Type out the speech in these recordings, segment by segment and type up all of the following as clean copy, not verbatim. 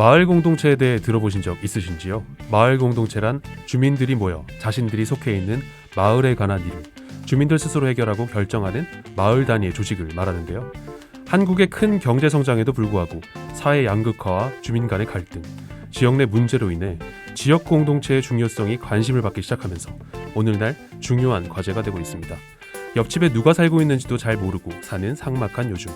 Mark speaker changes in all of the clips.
Speaker 1: 마을 공동체에 대해 들어보신 적 있으신지요? 마을 공동체란 주민들이 모여 자신들이 속해 있는 마을에 관한 일을 주민들 스스로 해결하고 결정하는 마을 단위의 조직을 말하는데요. 한국의 큰 경제 성장에도 불구하고 사회 양극화와 주민 간의 갈등, 지역 내 문제로 인해 지역 공동체의 중요성이 관심을 받기 시작하면서 오늘날 중요한 과제가 되고 있습니다. 옆집에 누가 살고 있는지도 잘 모르고 사는 삭막한 요즘,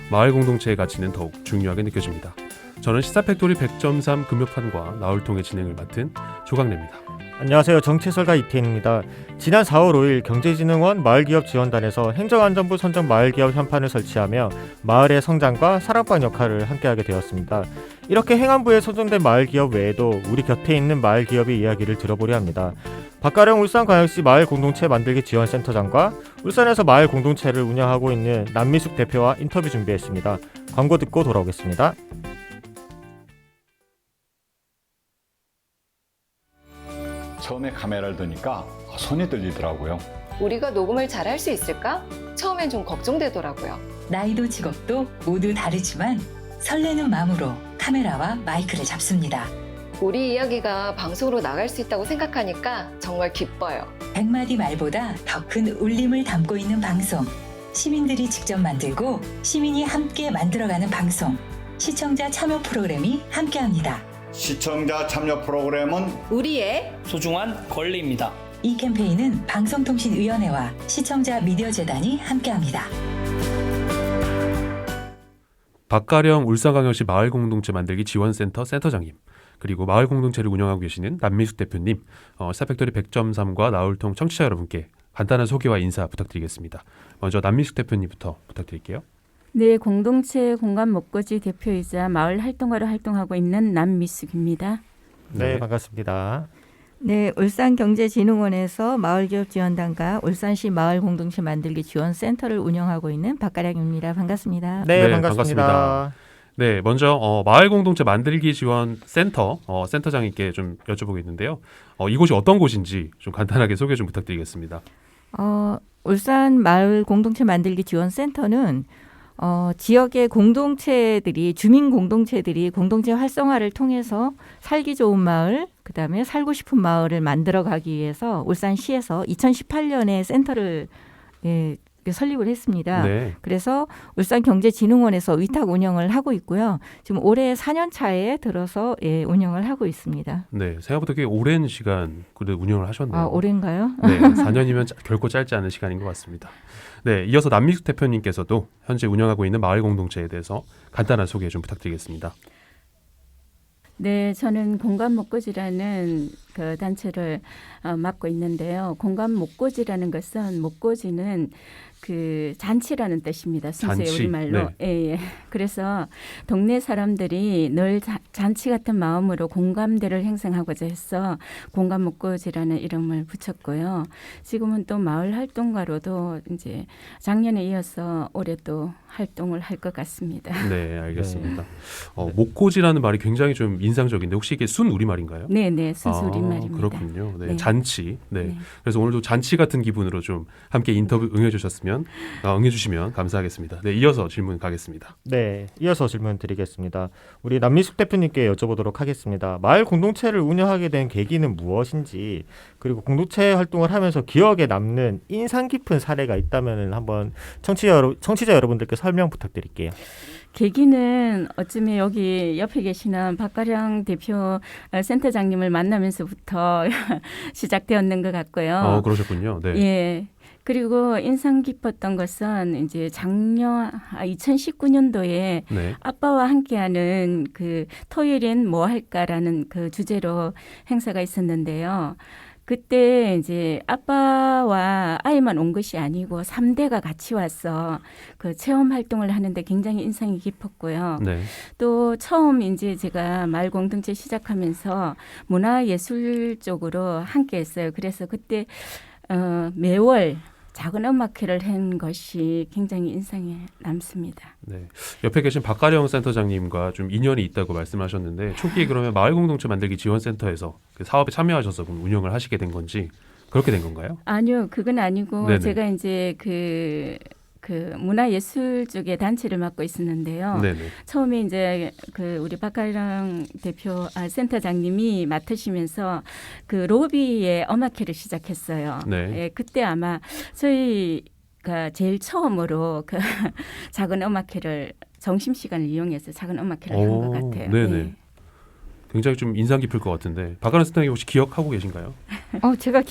Speaker 1: 마을 공동체의 가치는 더욱 중요하게 느껴집니다. 저는 시사팩토리 100.3 금요판과 나울통의 진행을 맡은 조강래입니다.
Speaker 2: 안녕하세요. 정치해설가 이태인입니다. 지난 4월 5일 경제진흥원 마을기업지원단에서 행정안전부 선정 마을기업 현판을 설치하며 마을의 성장과 사랑방 역할을 함께하게 되었습니다. 이렇게 행안부에 선정된 마을기업 외에도 우리 곁에 있는 마을기업의 이야기를 들어보려 합니다. 박가령 울산광역시 마을공동체 만들기 지원센터장과 울산에서 마을공동체를 운영하고 있는 남미숙 대표와 인터뷰 준비했습니다. 광고 듣고 돌아오겠습니다.
Speaker 3: 처음에 카메라를 드니까 손이 떨리더라고요.
Speaker 4: 우리가 녹음을 잘할 수 있을까? 처음엔 좀 걱정되더라고요.
Speaker 5: 나이도 직업도 모두 다르지만 설레는 마음으로 카메라와 마이크를 잡습니다.
Speaker 4: 우리 이야기가 방송으로 나갈 수 있다고 생각하니까 정말 기뻐요.
Speaker 5: 100마디 말보다 더 큰 울림을 담고 있는 방송. 시민들이 직접 만들고 시민이 함께 만들어가는 방송. 시청자 참여 프로그램이 함께합니다.
Speaker 3: 시청자 참여 프로그램은
Speaker 4: 우리의
Speaker 6: 소중한 권리입니다.
Speaker 5: 이 캠페인은 방송통신위원회와 시청자 미디어재단이 함께합니다.
Speaker 1: 박가령 울산광역시 마을공동체 만들기 지원센터 센터장님, 그리고 마을공동체를 운영하고 계시는 남미숙 대표님, 시사팩토리 100.3과 나울통 청취자 여러분께 간단한 소개와 인사 부탁드리겠습니다. 먼저 남미숙 대표님부터 부탁드릴게요.
Speaker 7: 네, 공동체 공간 목고지 대표이자 마을 활동가로 활동하고 있는 남미숙입니다.
Speaker 2: 네, 반갑습니다.
Speaker 8: 네, 울산경제진흥원에서 마을기업지원단과 울산시 마을공동체 만들기 지원센터를 운영하고 있는 박가량입니다. 반갑습니다.
Speaker 2: 네, 반갑습니다.
Speaker 1: 네, 먼저 마을 공동체 만들기 지원 센터 센터장님께 좀 여쭤보겠는데요. 이곳이 어떤 곳인지 좀 간단하게 소개 좀 부탁드리겠습니다.
Speaker 8: 울산 마을 공동체 만들기 지원센터는 지역의 공동체들이 주민 공동체들이 공동체 활성화를 통해서 살기 좋은 마을, 그다음에 살고 싶은 마을을 만들어가기 위해서 울산시에서 2018년에 센터를 설립을 했습니다.
Speaker 1: 네.
Speaker 8: 그래서 울산경제진흥원에서 위탁 운영을 하고 있고요. 지금 올해 4년 차에 들어서 운영을 하고 있습니다.
Speaker 1: 네, 생각보다 꽤 오랜 시간 운영을 하셨네요.
Speaker 8: 아, 오랜가요?
Speaker 1: 네, 4년이면 결코 짧지 않은 시간인 것 같습니다. 네, 이어서 남미숙 대표님께서도 현재 운영하고 있는 마을 공동체에 대해서 간단한 소개 좀 부탁드리겠습니다.
Speaker 7: 네, 저는 공간 목고지라는 그 단체를 맡고 있는데요. 공간 목고지라는 것은 목고지는 그 잔치라는 뜻입니다. 순수의
Speaker 1: 잔치.
Speaker 7: 우리말로.
Speaker 1: 네.
Speaker 7: 예. 그래서 동네 사람들이 늘 잔치 같은 마음으로 공감대를 형성하고자 해서 공간 목고지라는 이름을 붙였고요. 지금은 또 마을 활동가로도 이제 작년에 이어서 올해 또 활동을 할 것 같습니다.
Speaker 1: 네, 알겠습니다. 목고지라는 말이 굉장히 좀 인상적인데 혹시 이게 순 우리말인가요?
Speaker 7: 네, 네, 순수 우리말입니다.
Speaker 1: 그렇군요. 네,
Speaker 7: 네.
Speaker 1: 잔치. 네.
Speaker 7: 네.
Speaker 1: 그래서 오늘도 잔치 같은 기분으로 좀 함께 인터뷰 응해주시면 감사하겠습니다. 네, 이어서 질문 가겠습니다.
Speaker 2: 네, 이어서 질문 드리겠습니다. 우리 남미숙 대표님께 여쭤보도록 하겠습니다. 마을 공동체를 운영하게 된 계기는 무엇인지, 그리고 공동체 활동을 하면서 기억에 남는 인상 깊은 사례가 있다면 한번 청취자 여러분들께 설명 부탁드릴게요.
Speaker 7: 계기는 어쩌면 여기 옆에 계시는 박가령 대표 센터장님을 만나면서부터 시작되었는 것 같고요.
Speaker 1: 그러셨군요. 네.
Speaker 7: 예. 그리고 인상 깊었던 것은 이제 작년 2019년도에
Speaker 1: 네.
Speaker 7: 아빠와 함께하는 그 토요일엔 뭐 할까라는 그 주제로 행사가 있었는데요. 그때 이제 아빠와 아이만 온 것이 아니고 3대가 같이 와서 그 체험 활동을 하는데 굉장히 인상이 깊었고요.
Speaker 1: 네.
Speaker 7: 또 처음 이제 제가 마을 공동체 시작하면서 문화예술 쪽으로 함께 했어요. 그래서 그때 매월 작은 음악회를 한 것이 굉장히 인상에 남습니다.
Speaker 1: 네. 옆에 계신 박가령 센터장님과 좀 인연이 있다고 말씀하셨는데 초기에 그러면 마을 공동체 만들기 지원센터에서 그 사업에 참여하셔서 그럼 운영을 하시게 된 건지 그렇게 된 건가요?
Speaker 7: 아니요, 그건 아니고
Speaker 1: 네네.
Speaker 7: 제가 이제 그 그 문화예술 쪽에 단체를 맡고 있었는데요.
Speaker 1: 네네.
Speaker 7: 처음에 이제 그 우리 박가령 센터장님이 맡으시면서 그 로비의 엄마캐를 시작했어요.
Speaker 1: 네.
Speaker 7: 예, 그때 아마 저희가 제일 처음으로 그 작은 엄마캐를 점심시간을 이용해서 작은 엄마캐를 한 것 같아요.
Speaker 1: 네네.
Speaker 7: 예.
Speaker 1: 굉장히 좀 인상 깊을 것 같은데 박가람 센터장님 혹시 기억하고 계신가요?
Speaker 8: 제가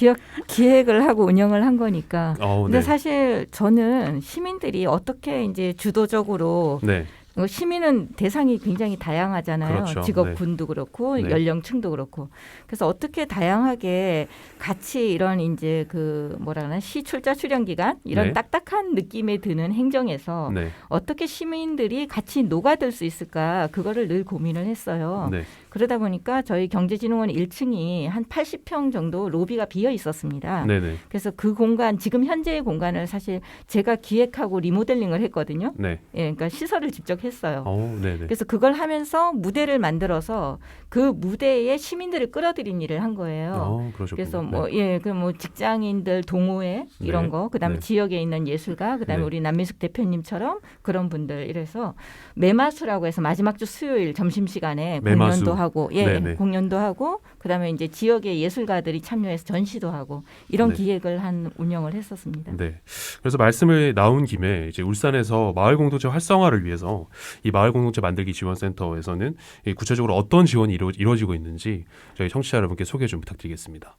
Speaker 8: 기획을 하고 운영을 한 거니까. 근데
Speaker 1: 네.
Speaker 8: 사실 저는 시민들이 어떻게 이제 주도적으로
Speaker 1: 네.
Speaker 8: 시민은 대상이 굉장히 다양하잖아요.
Speaker 1: 그렇죠.
Speaker 8: 직업군도 그렇고
Speaker 1: 네.
Speaker 8: 연령층도 그렇고. 그래서 어떻게 다양하게 같이 이런 이제 그 뭐라 그러나 시출자 출연 기간 이런
Speaker 1: 네.
Speaker 8: 딱딱한 느낌에 드는 행정에서
Speaker 1: 네.
Speaker 8: 어떻게 시민들이 같이 녹아들 수 있을까 그거를 늘 고민을 했어요.
Speaker 1: 네.
Speaker 8: 그러다 보니까 저희 경제진흥원 1층이 한 80평 정도 로비가 비어 있었습니다.
Speaker 1: 네네.
Speaker 8: 그래서 그 공간 지금 현재의 공간을 사실 제가 기획하고 리모델링을 했거든요.
Speaker 1: 네.
Speaker 8: 예, 그러니까 시설을 직접 했어요.
Speaker 1: 네네.
Speaker 8: 그래서 그걸 하면서 무대를 만들어서 그 무대에 시민들을 끌어들인 일을 한 거예요.
Speaker 1: 그러셨군요.
Speaker 8: 그래서
Speaker 1: 네.
Speaker 8: 뭐 직장인들 동호회 이런
Speaker 1: 네.
Speaker 8: 거, 그다음에
Speaker 1: 네.
Speaker 8: 지역에 있는 예술가, 그다음에
Speaker 1: 네.
Speaker 8: 우리 남미숙 대표님처럼 그런 분들 이래서 매마수라고 해서 마지막 주 수요일 점심 시간에
Speaker 1: 매마수.
Speaker 8: 공연도 하고,
Speaker 1: 네네.
Speaker 8: 공연도 하고, 그다음에 이제 지역의 예술가들이 참여해서 전시도 하고 이런
Speaker 1: 네.
Speaker 8: 기획을 한 운영을 했었습니다.
Speaker 1: 네. 그래서 말씀을 나온 김에 이제 울산에서 마을 공동체 활성화를 위해서 이 마을 공동체 만들기 지원센터에서는 이 구체적으로 어떤 지원이 이루어지고 있는지 저희 청취자 여러분께 소개 좀 부탁드리겠습니다.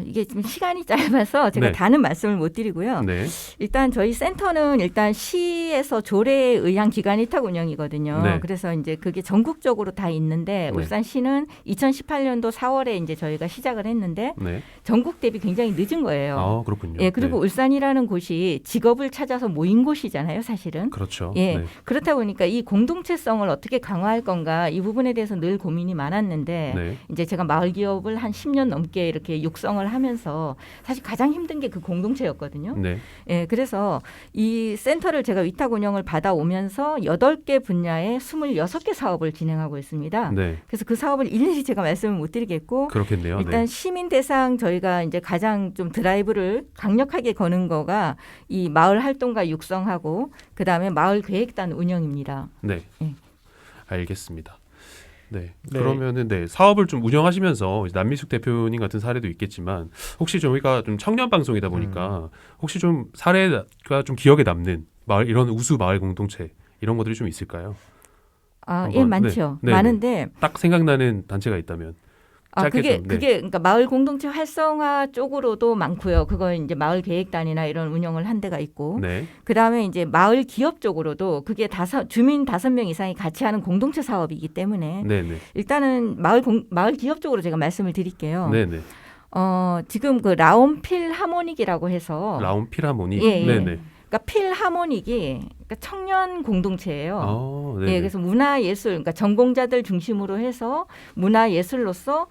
Speaker 8: 이게 지금 시간이 짧아서 제가
Speaker 1: 네.
Speaker 8: 다는 말씀을 못 드리고요.
Speaker 1: 네.
Speaker 8: 일단 저희 센터는 일단 시에서 조례에 의한 기관 위탁 운영이거든요.
Speaker 1: 네.
Speaker 8: 그래서 이제 그게 전국적으로 다 있는데
Speaker 1: 네.
Speaker 8: 울산시는 2018년도 4월에 이제 저희가 시작을 했는데
Speaker 1: 네.
Speaker 8: 전국 대비 굉장히 늦은 거예요.
Speaker 1: 그렇군요.
Speaker 8: 예, 그리고
Speaker 1: 네.
Speaker 8: 울산이라는 곳이 직업을 찾아서 모인 곳이잖아요, 사실은.
Speaker 1: 그렇죠.
Speaker 8: 예,
Speaker 1: 네.
Speaker 8: 그렇다 보니까 이 공동체성을 어떻게 강화할 건가 이 부분에 대해서 늘 고민이 많았는데
Speaker 1: 네.
Speaker 8: 이제 제가 마을 기업을 한 10년 넘게 이렇게 육성을 하면서 사실 가장 힘든 게 그 공동체였거든요.
Speaker 1: 네.
Speaker 8: 예, 그래서 이 센터를 제가 위탁 운영을 받아오면서 8개 분야에 26개 사업을 진행하고 있습니다.
Speaker 1: 네.
Speaker 8: 그래서 그 사업을 일일이 제가 말씀을 못 드리겠고
Speaker 1: 그렇겠네요.
Speaker 8: 일단
Speaker 1: 네.
Speaker 8: 시민 대상 저희가 이제 가장 좀 드라이브를 강력하게 거는 거가 이 마을 활동가 육성하고 그다음에 마을 계획단 운영입니다.
Speaker 1: 네.
Speaker 8: 예.
Speaker 1: 알겠습니다. 네.
Speaker 2: 네.
Speaker 1: 그러면은 사업을 좀 운영하시면서 이제 남미숙 대표님 같은 사례도 있겠지만 혹시 저희가 좀 청년 방송이다 보니까 혹시 좀 사례가 좀 기억에 남는 마을 이런 우수 마을 공동체 이런 것들이 좀 있을까요?
Speaker 8: 예, 많죠.
Speaker 1: 네.
Speaker 8: 많은데
Speaker 1: 딱 생각나는 단체가 있다면 짧게
Speaker 8: 그게
Speaker 1: 좀, 네.
Speaker 8: 그러니까 마을 공동체 활성화 쪽으로도 많고요. 그거 이제 마을 계획단이나 이런 운영을 한 데가 있고,
Speaker 1: 네.
Speaker 8: 그 다음에 이제 마을 기업 쪽으로도 그게 주민 5명 이상이 같이 하는 공동체 사업이기 때문에
Speaker 1: 네네.
Speaker 8: 일단은 마을 기업 쪽으로 제가 말씀을 드릴게요.
Speaker 1: 네네.
Speaker 8: 지금 그 라온 필하모닉이라고 해서
Speaker 1: 라온 필하모닉.
Speaker 8: 예.
Speaker 1: 네네.
Speaker 8: 그러니까 필하모닉이 그러니까 청년 공동체예요.
Speaker 1: 네네.
Speaker 8: 예, 그래서 문화예술, 그러니까 전공자들 중심으로 해서 문화예술로서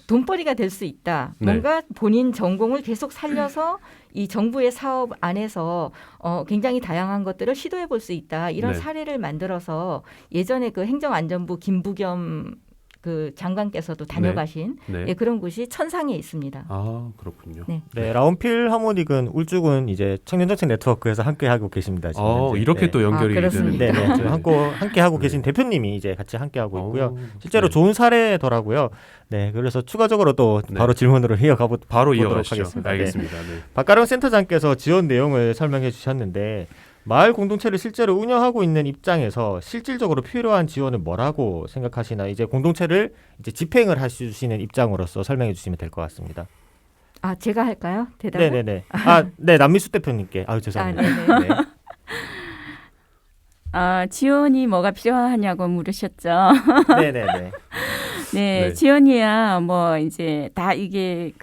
Speaker 8: 돈벌이가 될 수 있다.
Speaker 1: 네.
Speaker 8: 뭔가 본인 전공을 계속 살려서 이 정부의 사업 안에서 굉장히 다양한 것들을 시도해 볼 수 있다. 이런
Speaker 1: 네.
Speaker 8: 사례를 만들어서 예전에 그 행정안전부 김부겸 그 장관께서도 다녀가신
Speaker 1: 네.
Speaker 8: 예, 그런 곳이 천상에 있습니다.
Speaker 1: 그렇군요.
Speaker 8: 네.
Speaker 2: 네, 라운필 하모닉은 울주군 이제 청년정책 네트워크에서 함께 하고 계십니다. 지금 현재.
Speaker 1: 이렇게
Speaker 2: 네.
Speaker 1: 또 연결이
Speaker 8: 그렇습니다.
Speaker 1: 되는.
Speaker 2: 네, 네. 지금 함께 하고 계신
Speaker 1: 네.
Speaker 2: 대표님이 이제 같이 함께 하고 있고요. 실제로
Speaker 1: 네.
Speaker 2: 좋은 사례더라고요. 네, 그래서 추가적으로 또
Speaker 1: 네.
Speaker 2: 바로 질문으로
Speaker 1: 바로
Speaker 2: 보도록
Speaker 1: 이어가시죠.
Speaker 2: 하겠습니다. 네.
Speaker 1: 알겠습니다. 네.
Speaker 2: 박가령 센터장께서 지원 내용을 설명해 주셨는데 마을 공동체를 실제로 운영하고 있는 입장에서 실질적으로 필요한 지원은 뭐라고 생각하시나 이제 공동체를 이제 집행을 하시는 입장으로서 설명해 주시면 될 것 같습니다.
Speaker 8: 제가 할까요? 대답.
Speaker 2: 네네네. 네, 남미수 대표님께. 죄송합니다.
Speaker 8: 네네.
Speaker 2: 네.
Speaker 7: 지원이 뭐가 필요하냐고 물으셨죠.
Speaker 2: 네네네.
Speaker 7: 네,
Speaker 1: 네.
Speaker 7: 지원이야 뭐 이제 다 이게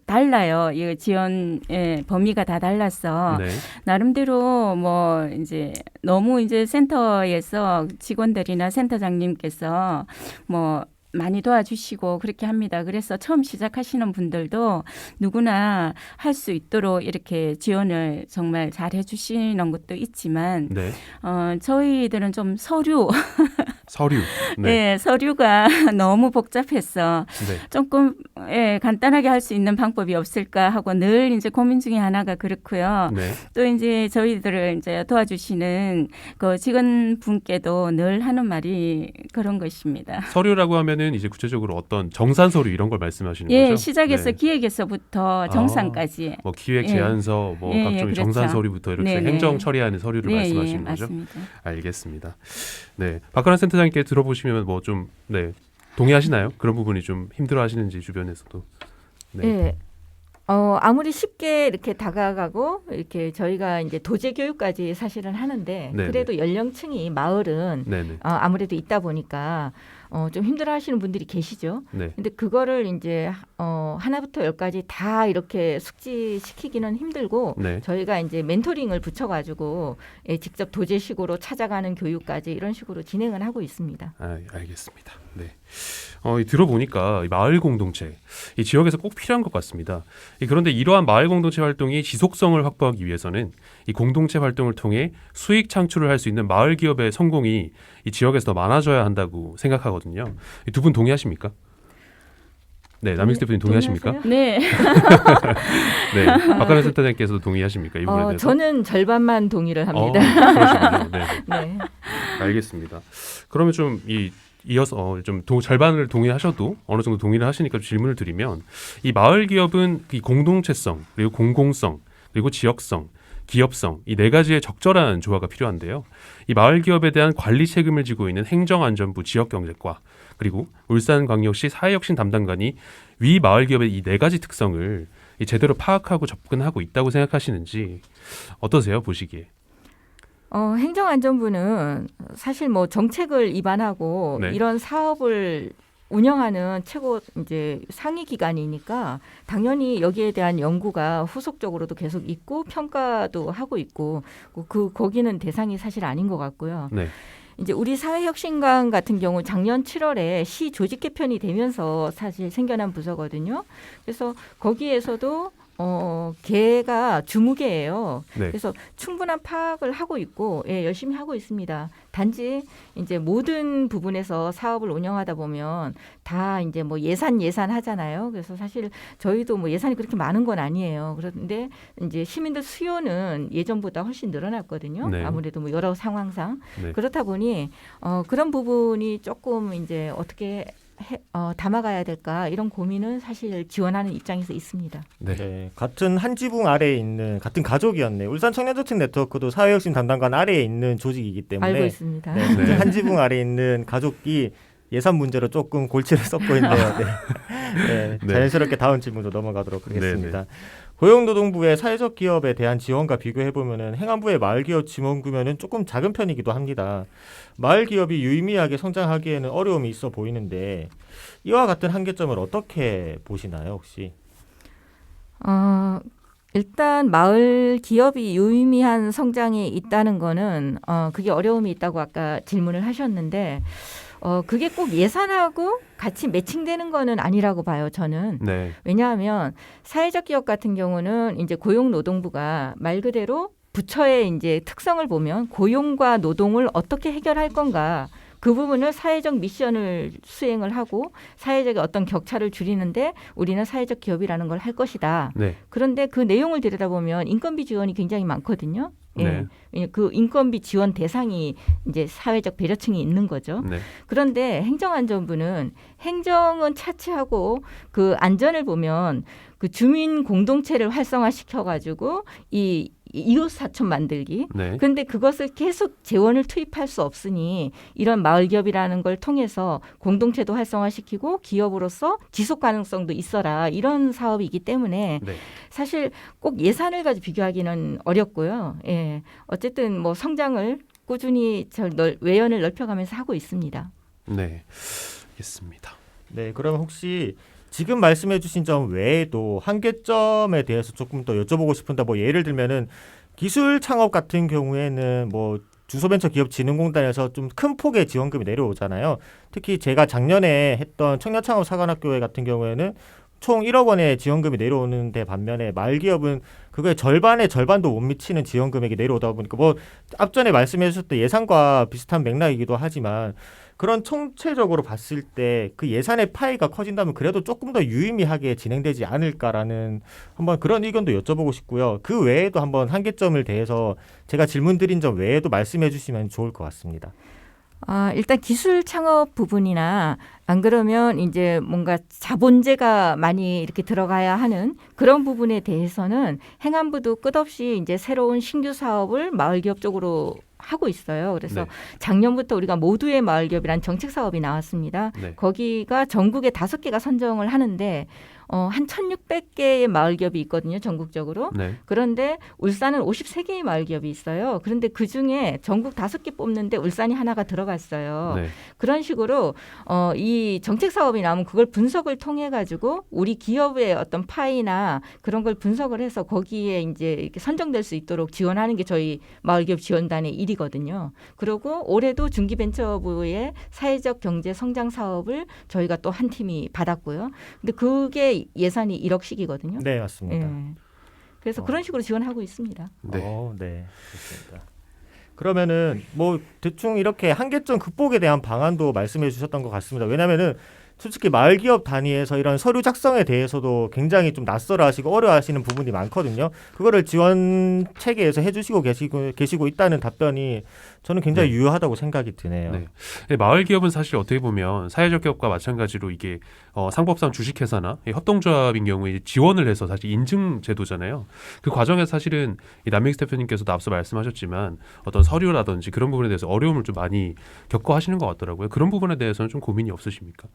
Speaker 7: 달라요. 이 지원의 범위가 다 달라서
Speaker 1: 네.
Speaker 7: 나름대로 뭐 이제 너무 이제 센터에서 직원들이나 센터장님께서 뭐 많이 도와주시고 그렇게 합니다. 그래서 처음 시작하시는 분들도 누구나 할 수 있도록 이렇게 지원을 정말 잘 해주시는 것도 있지만
Speaker 1: 네.
Speaker 7: 저희들은 좀 서류
Speaker 1: 서류.
Speaker 7: 네. 서류가 너무 복잡해서
Speaker 1: 네.
Speaker 7: 조금 간단하게 할 수 있는 방법이 없을까 하고 늘 이제 고민 중에 하나가 그렇고요.
Speaker 1: 네.
Speaker 7: 또 이제 저희들을 이제 도와주시는 그 직원분께도 늘 하는 말이 그런 것입니다.
Speaker 1: 서류라고 하면은 이제 구체적으로 어떤 정산 서류 이런 걸 말씀하시는
Speaker 7: 예,
Speaker 1: 거죠?
Speaker 7: 시작해서
Speaker 1: 네.
Speaker 7: 기획에서부터 정산까지.
Speaker 1: 뭐 기획
Speaker 7: 예.
Speaker 1: 제안서, 뭐
Speaker 7: 예,
Speaker 1: 각종
Speaker 7: 그렇죠.
Speaker 1: 정산 서류부터 이렇게
Speaker 7: 네네.
Speaker 1: 행정 처리하는 서류를
Speaker 7: 네,
Speaker 1: 말씀하시는
Speaker 7: 예,
Speaker 1: 거죠?
Speaker 7: 맞습니다.
Speaker 1: 알겠습니다. 네, 박가람 센터장님께 들어보시면 뭐 좀 동의하시나요? 그런 부분이 좀 힘들어하시는지 주변에서도. 네.
Speaker 8: 네. 아무리 쉽게 이렇게 다가가고 이렇게 저희가 이제 도제 교육까지 사실은 하는데
Speaker 1: 네네.
Speaker 8: 그래도 연령층이 마을은
Speaker 1: 네네.
Speaker 8: 아무래도 있다 보니까 좀 힘들어하시는 분들이 계시죠.
Speaker 1: 네.
Speaker 8: 근데 그거를 이제 하나부터 열까지 다 이렇게 숙지시키기는 힘들고
Speaker 1: 네.
Speaker 8: 저희가 이제 멘토링을 붙여가지고 직접 도제식으로 찾아가는 교육까지 이런 식으로 진행을 하고 있습니다.
Speaker 1: 알겠습니다. 네. 들어보니까 이 마을 공동체, 이 지역에서 꼭 필요한 것 같습니다. 그런데 이러한 마을 공동체 활동이 지속성을 확보하기 위해서는 이 공동체 활동을 통해 수익 창출을 할 수 있는 마을 기업의 성공이 이 지역에서 더 많아져야 한다고 생각하거든요. 두 분 동의하십니까? 네, 남익 대표님 동의하십니까?
Speaker 7: 네.
Speaker 1: 네, 박가람 센터장님께서도 동의하십니까? 이 부분에 대해서?
Speaker 8: 저는 절반만 동의를 합니다.
Speaker 1: 그러시군요. 네.
Speaker 8: 네.
Speaker 1: 알겠습니다. 그러면 좀 이어서 좀 절반을 동의하셔도 어느 정도 동의를 하시니까 질문을 드리면 이 마을 기업은 이 공동체성 그리고 공공성 그리고 지역성 기업성 이 네 가지의 적절한 조화가 필요한데요. 이 마을 기업에 대한 관리 책임을 지고 있는 행정안전부 지역경제과 그리고 울산광역시 사회혁신 담당관이 위 마을 기업의 이 네 가지 특성을 제대로 파악하고 접근하고 있다고 생각하시는지 어떠세요 보시기에?
Speaker 8: 행정안전부는 사실 뭐 정책을 입안하고
Speaker 1: 네.
Speaker 8: 이런 사업을 운영하는 최고 이제 상위 기관이니까 당연히 여기에 대한 연구가 후속적으로도 계속 있고 평가도 하고 있고 거기는 대상이 사실 아닌 것 같고요.
Speaker 1: 네.
Speaker 8: 이제 우리 사회혁신관 같은 경우 작년 7월에 시 조직 개편이 되면서 사실 생겨난 부서거든요. 그래서 거기에서도 개가 주무개예요.
Speaker 1: 네.
Speaker 8: 그래서 충분한 파악을 하고 있고 열심히 하고 있습니다. 단지 이제 모든 부분에서 사업을 운영하다 보면 다 이제 뭐 예산 하잖아요. 그래서 사실 저희도 뭐 예산이 그렇게 많은 건 아니에요. 그런데 이제 시민들 수요는 예전보다 훨씬 늘어났거든요.
Speaker 1: 네.
Speaker 8: 아무래도 뭐 여러 상황상
Speaker 1: 네.
Speaker 8: 그렇다 보니 그런 부분이 조금 이제 어떻게 담아가야 될까 이런 고민은 사실 지원하는 입장에서 있습니다.
Speaker 1: 네.
Speaker 2: 네, 같은 한 지붕 아래에 있는 같은 가족이었네. 울산 청년저축 네트워크도 사회혁신 담당관 아래에 있는 조직이기 때문에
Speaker 8: 알고 있습니다.
Speaker 2: 네,
Speaker 1: 네.
Speaker 2: 한 지붕 아래에 있는 가족이 예산 문제로 조금 골치를 썩고 있네요. 네. 네,
Speaker 1: 네.
Speaker 2: 자연스럽게 다음 질문으로 넘어가도록 하겠습니다.
Speaker 1: 네,
Speaker 2: 고용노동부의 사회적 기업에 대한 지원과 비교해 보면은 행안부의 마을 기업 지원 규모는 조금 작은 편이기도 합니다. 마을 기업이 유의미하게 성장하기에는 어려움이 있어 보이는데 이와 같은 한계점을 어떻게 보시나요, 혹시?
Speaker 8: 일단 마을 기업이 유의미한 성장이 있다는 거는 그게 어려움이 있다고 아까 질문을 하셨는데 그게 꼭 예산하고 같이 매칭되는 거는 아니라고 봐요, 저는.
Speaker 1: 네.
Speaker 8: 왜냐하면 사회적 기업 같은 경우는 이제 고용노동부가 말 그대로 부처의 이제 특성을 보면 고용과 노동을 어떻게 해결할 건가 그 부분을 사회적 미션을 수행을 하고 사회적인 어떤 격차를 줄이는데 우리는 사회적 기업이라는 걸 할 것이다.
Speaker 1: 네.
Speaker 8: 그런데 그 내용을 들여다보면 인건비 지원이 굉장히 많거든요.
Speaker 1: 네.
Speaker 8: 그 인건비 지원 대상이 이제 사회적 배려층이 있는 거죠.
Speaker 1: 네.
Speaker 8: 그런데 행정안전부는 행정은 차치하고 그 안전을 보면 그 주민 공동체를 활성화시켜 가지고 이 이웃 사촌 만들기.
Speaker 1: 네.
Speaker 8: 그런데 그것을 계속 재원을 투입할 수 없으니 이런 마을 기업이라는 걸 통해서 공동체도 활성화시키고 기업으로서 지속 가능성도 있어라 이런 사업이기 때문에
Speaker 1: 네.
Speaker 8: 사실 꼭 예산을 가지고 비교하기는 어렵고요. 예. 어쨌든 뭐 성장을 꾸준히 외연을 넓혀가면서 하고 있습니다.
Speaker 1: 네. 알겠습니다.
Speaker 2: 네, 그럼 혹시 지금 말씀해 주신 점 외에도 한계점에 대해서 조금 더 여쭤보고 싶은데 뭐 예를 들면은 기술 창업 같은 경우에는 뭐 중소벤처기업진흥공단에서 좀 큰 폭의 지원금이 내려오잖아요. 특히 제가 작년에 했던 청년창업사관학교회 같은 경우에는 총 1억 원의 지원금이 내려오는데 반면에 마을기업은 그거의 절반의 절반도 못 미치는 지원 금액이 내려오다 보니까 뭐 앞전에 말씀해 주셨던 예산과 비슷한 맥락이기도 하지만 그런 총체적으로 봤을 때 그 예산의 파이가 커진다면 그래도 조금 더 유의미하게 진행되지 않을까라는 한번 그런 의견도 여쭤보고 싶고요. 그 외에도 한번 한계점을 대해서 제가 질문드린 점 외에도 말씀해 주시면 좋을 것 같습니다.
Speaker 8: 일단 기술 창업 부분이나 안 그러면 이제 뭔가 자본재가 많이 이렇게 들어가야 하는 그런 부분에 대해서는 행안부도 끝없이 이제 새로운 신규 사업을 마을기업 쪽으로 하고 있어요. 그래서
Speaker 1: 네.
Speaker 8: 작년부터 우리가 모두의 마을기업이라는 정책 사업이 나왔습니다.
Speaker 1: 네.
Speaker 8: 거기가 전국에 5개가 선정을 하는데 한 1,600개의 마을기업이 있거든요. 전국적으로.
Speaker 1: 네.
Speaker 8: 그런데 울산은 53개의 마을기업이 있어요. 그런데 그중에 전국 5개 뽑는데 울산이 하나가 들어갔어요.
Speaker 1: 네.
Speaker 8: 그런 식으로 이 정책 사업이 나오면 그걸 분석을 통해 가지고 우리 기업의 어떤 파이나 그런 걸 분석을 해서 거기에 이제 이렇게 선정될 수 있도록 지원하는 게 저희 마을기업 지원단의 일이거든요. 그리고 올해도 중기벤처부의 사회적 경제 성장 사업을 저희가 또 한 팀이 받았고요. 근데 그게 예산이 1억씩이거든요.
Speaker 2: 네, 맞습니다.
Speaker 8: 그래서 그런 식으로 지원하고 있습니다.
Speaker 1: 네.
Speaker 2: 네, 좋습니다. 그러면은 뭐 대충 이렇게 한계점 극복에 대한 방안도 말씀해 주셨던 것 같습니다. 왜냐하면은 솔직히 마을 기업 단위에서 이런 서류 작성에 대해서도 굉장히 좀 낯설어하시고 어려워하시는 부분이 많거든요. 그거를 지원 체계에서 해주시고 계시고 있다는 답변이 저는 굉장히
Speaker 1: 네.
Speaker 2: 유효하다고 생각이 드네요.
Speaker 1: 네. 근데 마을 기업은 사실 어떻게 보면 사회적 기업과 마찬가지로 이게 상법상 주식회사나 협동조합인 경우에 지원을 해서 사실 인증 제도잖아요. 그 과정에서 사실은 이 남민식 대표님께서도 앞서 말씀하셨지만 어떤 서류라든지 그런 부분에 대해서 어려움을 좀 많이 겪어하시는 것 같더라고요. 그런 부분에 대해서는 좀 고민이 없으십니까?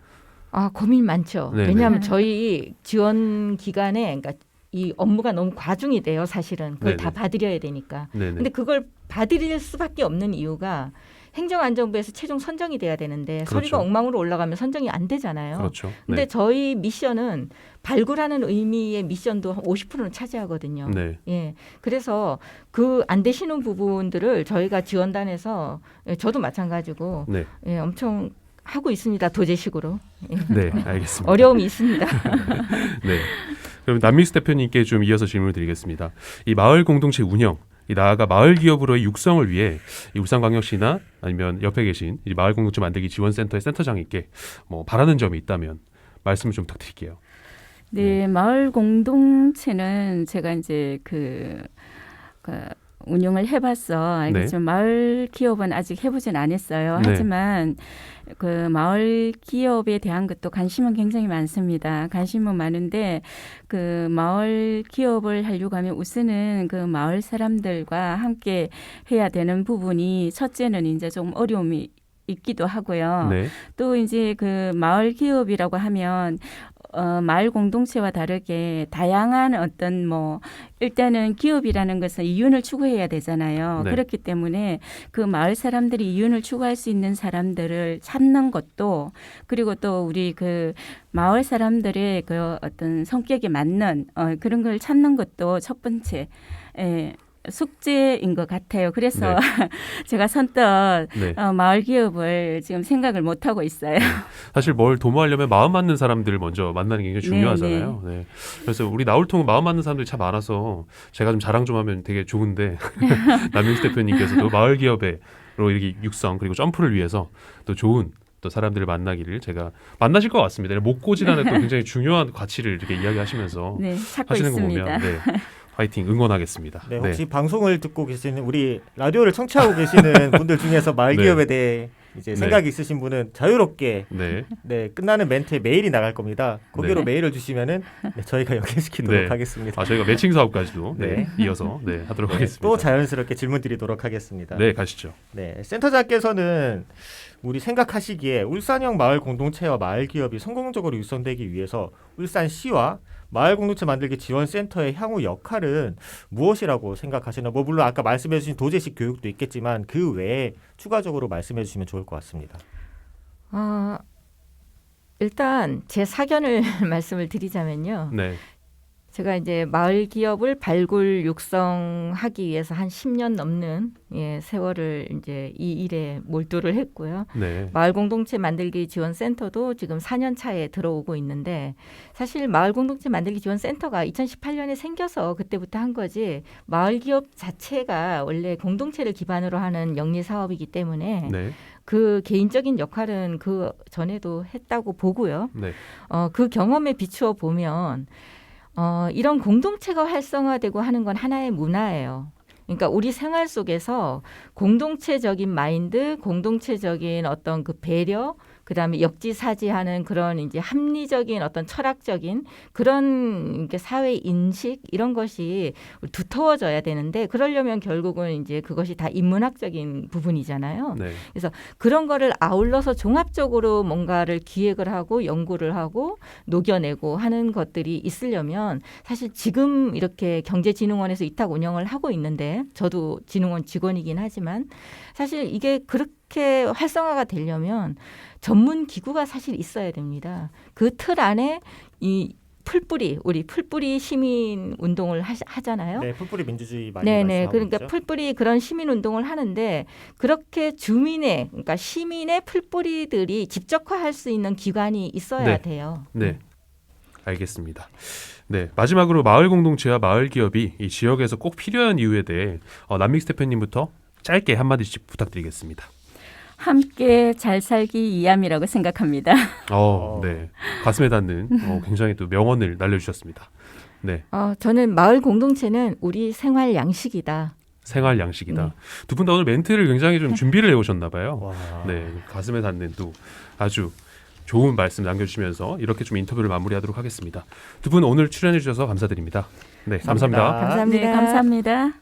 Speaker 8: 고민 많죠.
Speaker 1: 네네.
Speaker 8: 왜냐하면 저희 지원 기관에 그러니까 이 업무가 너무 과중이 돼요. 사실은 그걸
Speaker 1: 네네.
Speaker 8: 다 받으려야 되니까.
Speaker 1: 네네.
Speaker 8: 근데 그걸 받을 수밖에 없는 이유가 행정안전부에서 최종 선정이 돼야 되는데
Speaker 1: 그렇죠.
Speaker 8: 서류가 엉망으로 올라가면 선정이 안 되잖아요.
Speaker 1: 그렇죠.
Speaker 8: 근데
Speaker 1: 네.
Speaker 8: 저희 미션은 발굴하는 의미의 미션도 한 50%는 차지하거든요.
Speaker 1: 네.
Speaker 8: 예. 그래서 그 안 되시는 부분들을 저희가 지원단에서 저도 마찬가지고
Speaker 1: 네.
Speaker 8: 예, 엄청 하고 있습니다. 도제식으로. 예.
Speaker 1: 네. 알겠습니다.
Speaker 8: 어려움이 있습니다.
Speaker 1: 네. 그럼 남민식 대표님께 좀 이어서 질문을 드리겠습니다. 이 마을 공동체 운영, 이 나아가 마을 기업으로의 육성을 위해 이 울산광역시나 아니면 옆에 계신 이 마을 공동체 만들기 지원센터의 센터장님께 뭐 바라는 점이 있다면 말씀을 좀 부탁드릴게요.
Speaker 7: 네, 마을 공동체는 제가 이제 그 운영을 해봤어 알겠지만 마을 기업은 아직 해보진 않았어요.
Speaker 1: 네.
Speaker 7: 하지만 그 마을 기업에 대한 것도 관심은 굉장히 많습니다. 관심은 많은데 그 마을 기업을 하려고 하면 우선은 그 마을 사람들과 함께 해야 되는 부분이 첫째는 이제 좀 어려움이 있기도 하고요.
Speaker 1: 네.
Speaker 7: 또 이제 그 마을 기업이라고 하면 마을 공동체와 다르게 다양한 어떤 뭐 일단은 기업이라는 것은 이윤을 추구해야 되잖아요.
Speaker 1: 네.
Speaker 7: 그렇기 때문에 그 마을 사람들이 이윤을 추구할 수 있는 사람들을 찾는 것도 그리고 또 우리 그 마을 사람들의 그 어떤 성격에 맞는 그런 걸 찾는 것도 첫 번째 숙제인 것 같아요. 그래서 제가 선뜻
Speaker 1: 네.
Speaker 7: 마을 기업을 지금 생각을 못 하고 있어요.
Speaker 1: 사실 뭘 도모하려면 마음 맞는 사람들을 먼저 만나는 게 굉장히 중요하잖아요. 네. 그래서 우리 나울통은 마음 맞는 사람들이 참 많아서 제가 좀 자랑 좀 하면 되게 좋은데 남민식 대표님께서도 마을 기업으로 이렇게 육성 그리고 점프를 위해서 또 좋은 또 사람들을 만나기를 제가 만나실 것 같습니다. 목고지라는 또 굉장히 중요한 가치를 이렇게 이야기하시면서
Speaker 7: 네, 찾고
Speaker 1: 하시는 거
Speaker 7: 있습니다.
Speaker 1: 보면 네. 파이팅 응원하겠습니다.
Speaker 2: 네, 혹시 방송을 듣고 계시는 우리 라디오를 청취하고 계시는 분들 중에서 마을
Speaker 1: 네.
Speaker 2: 기업에 대해 이제
Speaker 1: 네.
Speaker 2: 생각이 있으신 분은 자유롭게
Speaker 1: 네.
Speaker 2: 끝나는 멘트에 메일이 나갈 겁니다. 거기로
Speaker 1: 네.
Speaker 2: 메일을 주시면은 저희가 연결시키도록
Speaker 1: 네.
Speaker 2: 하겠습니다.
Speaker 1: 저희가 매칭 사업까지도
Speaker 2: 네.
Speaker 1: 이어서 하도록 하겠습니다.
Speaker 2: 또 자연스럽게 질문 드리도록 하겠습니다.
Speaker 1: 네, 가시죠.
Speaker 2: 네, 센터장께서는 우리 생각하시기에 울산형 마을 공동체와 마을 기업이 성공적으로 육성되기 위해서 울산시와 마을 공동체 만들기 지원센터의 향후 역할은 무엇이라고 생각하시나요? 뭐 물론 아까 말씀해 주신 도제식 교육도 있겠지만 그 외에 추가적으로 말씀해 주시면 좋을 것 같습니다.
Speaker 8: 일단 제 사견을 말씀을 드리자면요.
Speaker 1: 네.
Speaker 8: 제가 이제 마을 기업을 발굴 육성하기 위해서 한 10년 넘는 세월을 이제 이 일에 몰두를 했고요.
Speaker 1: 네.
Speaker 8: 마을 공동체 만들기 지원 센터도 지금 4년 차에 들어오고 있는데 사실 마을 공동체 만들기 지원 센터가 2018년에 생겨서 그때부터 한 거지 마을 기업 자체가 원래 공동체를 기반으로 하는 영리 사업이기 때문에
Speaker 1: 네.
Speaker 8: 그 개인적인 역할은 그 전에도 했다고 보고요.
Speaker 1: 네.
Speaker 8: 그 경험에 비추어 보면 이런 공동체가 활성화되고 하는 건 하나의 문화예요. 그러니까 우리 생활 속에서 공동체적인 마인드, 공동체적인 어떤 그 배려, 그다음에 역지사지하는 그런 이제 합리적인 어떤 철학적인 그런 사회 인식 이런 것이 두터워져야 되는데 그러려면 결국은 이제 그것이 다 인문학적인 부분이잖아요.
Speaker 1: 네.
Speaker 8: 그래서 그런 거를 아울러서 종합적으로 뭔가를 기획을 하고 연구를 하고 녹여내고 하는 것들이 있으려면 사실 지금 이렇게 경제진흥원에서 이탁 운영을 하고 있는데 저도 진흥원 직원이긴 하지만 사실 이게 그렇게 활성화가 되려면 전문 기구가 사실 있어야 됩니다. 그 틀 안에 이 우리 풀뿌리 시민 운동을 하잖아요.
Speaker 2: 네, 풀뿌리 민주주의 많이
Speaker 8: 네네.
Speaker 2: 말씀하고
Speaker 8: 그러니까
Speaker 2: 있죠.
Speaker 8: 풀뿌리 그런 시민 운동을 하는데 그렇게 그러니까 시민의 풀뿌리들이 집적화할 수 있는 기관이 있어야
Speaker 1: 네.
Speaker 8: 돼요.
Speaker 1: 네. 알겠습니다. 네, 마지막으로 마을 공동체와 마을 기업이 이 지역에서 꼭 필요한 이유에 대해 남믹스 대표님부터 짧게 한마디씩 부탁드리겠습니다.
Speaker 7: 함께 잘 살기 이함이라고 생각합니다.
Speaker 1: 네, 가슴에 닿는 굉장히 또 명언을 날려주셨습니다. 네,
Speaker 8: 저는 마을 공동체는 우리 생활 양식이다.
Speaker 1: 생활 양식이다. 두 분 다 오늘 멘트를 굉장히 좀 준비를 해오셨나 봐요.
Speaker 2: 와.
Speaker 1: 네, 가슴에 닿는 또 아주 좋은 말씀 남겨주시면서 이렇게 좀 인터뷰를 마무리하도록 하겠습니다. 두 분 오늘 출연해 주셔서 감사드립니다. 네, 감사합니다.
Speaker 8: 감사합니다.
Speaker 7: 네, 감사합니다.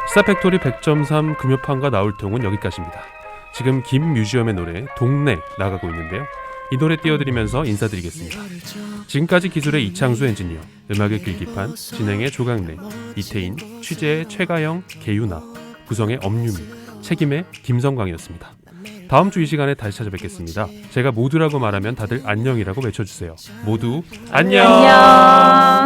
Speaker 1: 시사팩토리 100.3 금요판과 나올통은 여기까지입니다. 지금 김뮤지엄의 노래 동네 나가고 있는데요. 이 노래 띄워드리면서 인사드리겠습니다. 지금까지 기술의 이창수 엔지니어, 음악의 길기판, 진행의 조강래, 이태인, 취재의 최가영, 개유나, 구성의 엄유미, 책임의 김성광이었습니다. 다음 주 이 시간에 다시 찾아뵙겠습니다. 제가 모두라고 말하면 다들 안녕이라고 외쳐주세요. 모두 안녕!
Speaker 7: 안녕.